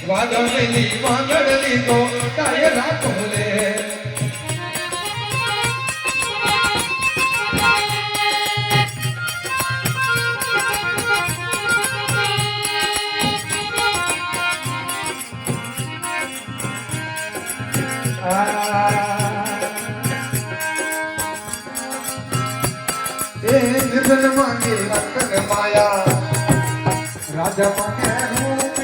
વાદળની વાદળની તો કાય રાખો લે એ નિધન માંગે રતન માયા રાજા માંગે હું